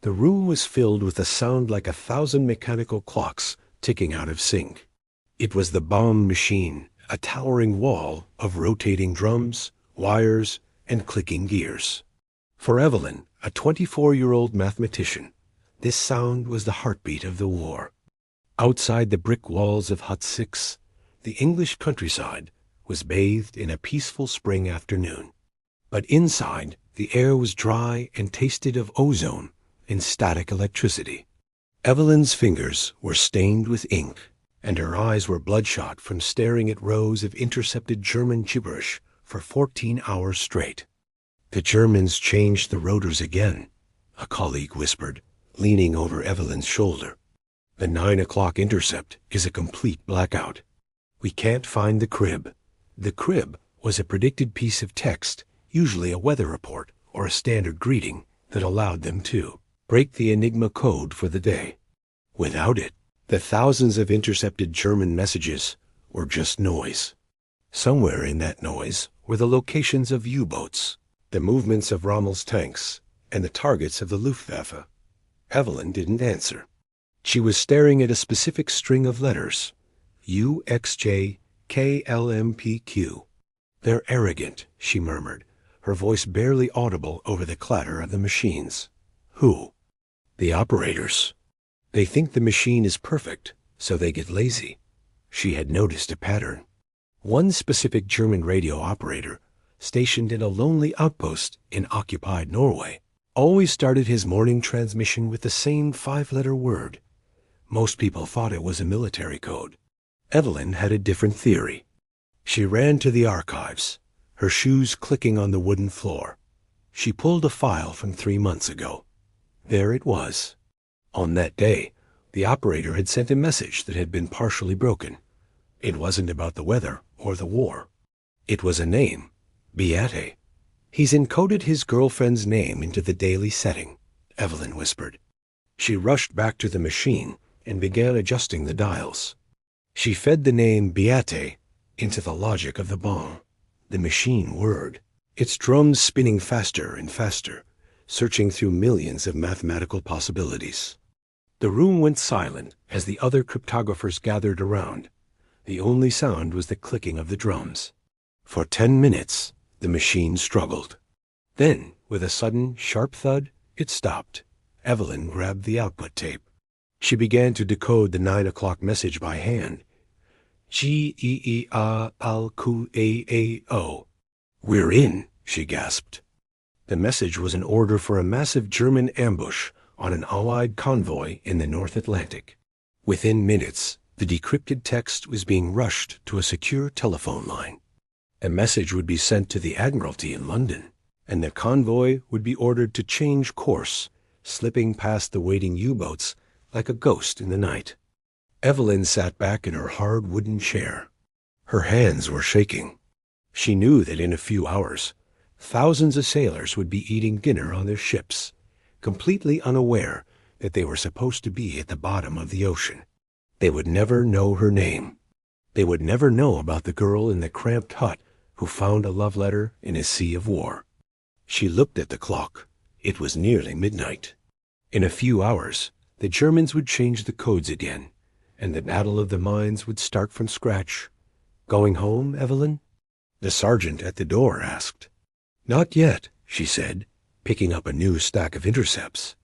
The room was filled with a sound like 1,000 mechanical clocks ticking out of sync. It was the bomb machine, a towering wall of rotating drums, wires, and clicking gears. For Evelyn, a 24-year-old mathematician, this sound was the heartbeat of the war. Outside the brick walls of Hut 6, the English countryside was bathed in a peaceful spring afternoon. But inside, the air was dry and tasted of ozone and static electricity. Evelyn's fingers were stained with ink, and her eyes were bloodshot from staring at rows of intercepted German gibberish for 14 hours straight. "The Germans changed the rotors again," a colleague whispered, leaning over Evelyn's shoulder. "The 9 o'clock intercept is a complete blackout. We can't find the crib." The crib was a predicted piece of text, usually a weather report or a standard greeting, that allowed them to break the Enigma code for the day. Without it, the thousands of intercepted German messages were just noise. Somewhere in that noise were the locations of U-boats, the movements of Rommel's tanks, and the targets of the Luftwaffe. Evelyn didn't answer. She was staring at a specific string of letters, UXJKLMPQ. "They're arrogant," she murmured, her voice barely audible over the clatter of the machines. "Who?" "The operators. They think the machine is perfect, so they get lazy." She had noticed a pattern. One specific German radio operator, stationed in a lonely outpost in occupied Norway, always started his morning transmission with the same 5-letter word. Most people thought it was a military code. Evelyn had a different theory. She ran to the archives, her shoes clicking on the wooden floor. She pulled a file from 3 months ago. There it was. On that day, the operator had sent a message that had been partially broken. It wasn't about the weather or the war. It was a name, Beate. "He's encoded his girlfriend's name into the daily setting," Evelyn whispered. She rushed back to the machine and began adjusting the dials. She fed the name Beate into the logic of the bomb, the machine word, its drums spinning faster and faster, searching through millions of mathematical possibilities. The room went silent as the other cryptographers gathered around. The only sound was the clicking of the drums. For 10 minutes, the machine struggled. Then, with a sudden, sharp thud, it stopped. Evelyn grabbed the output tape. She began to decode the 9 o'clock message by hand. GEEALQAAO. "We're in," she gasped. The message was an order for a massive German ambush on an Allied convoy in the North Atlantic. Within minutes, the decrypted text was being rushed to a secure telephone line. A message would be sent to the Admiralty in London, and the convoy would be ordered to change course, slipping past the waiting U-boats like a ghost in the night. Evelyn sat back in her hard wooden chair. Her hands were shaking. She knew that in a few hours, thousands of sailors would be eating dinner on their ships, completely unaware that they were supposed to be at the bottom of the ocean. They would never know her name. They would never know about the girl in the cramped hut who found a love letter in a sea of war. She looked at the clock. It was nearly midnight. In a few hours, the Germans would change the codes again, and the Battle of the Mines would start from scratch. "Going home, Evelyn?" The sergeant at the door asked. "Not yet," she said, picking up a new stack of intercepts.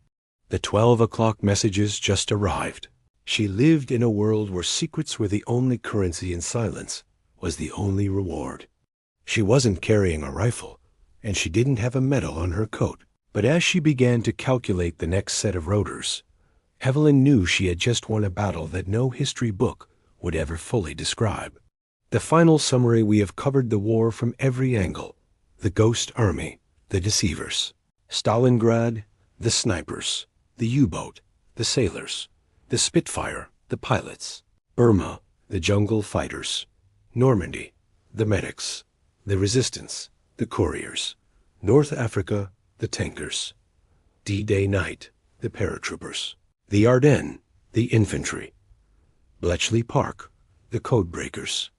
The 12 o'clock messages just arrived. She lived in a world where secrets were the only currency and silence was the only reward. She wasn't carrying a rifle, and she didn't have a medal on her coat. But as she began to calculate the next set of rotors, Evelyn knew she had just won a battle that no history book would ever fully describe. The final summary: we have covered the war from every angle. The Ghost Army, the deceivers. Stalingrad, the snipers. The U-boat, the sailors. The Spitfire, the pilots. Burma, the jungle fighters. Normandy, the medics. The resistance, the couriers. North Africa, the tankers. D-Day night, the paratroopers. The Ardennes, the infantry. Bletchley Park, the code breakers.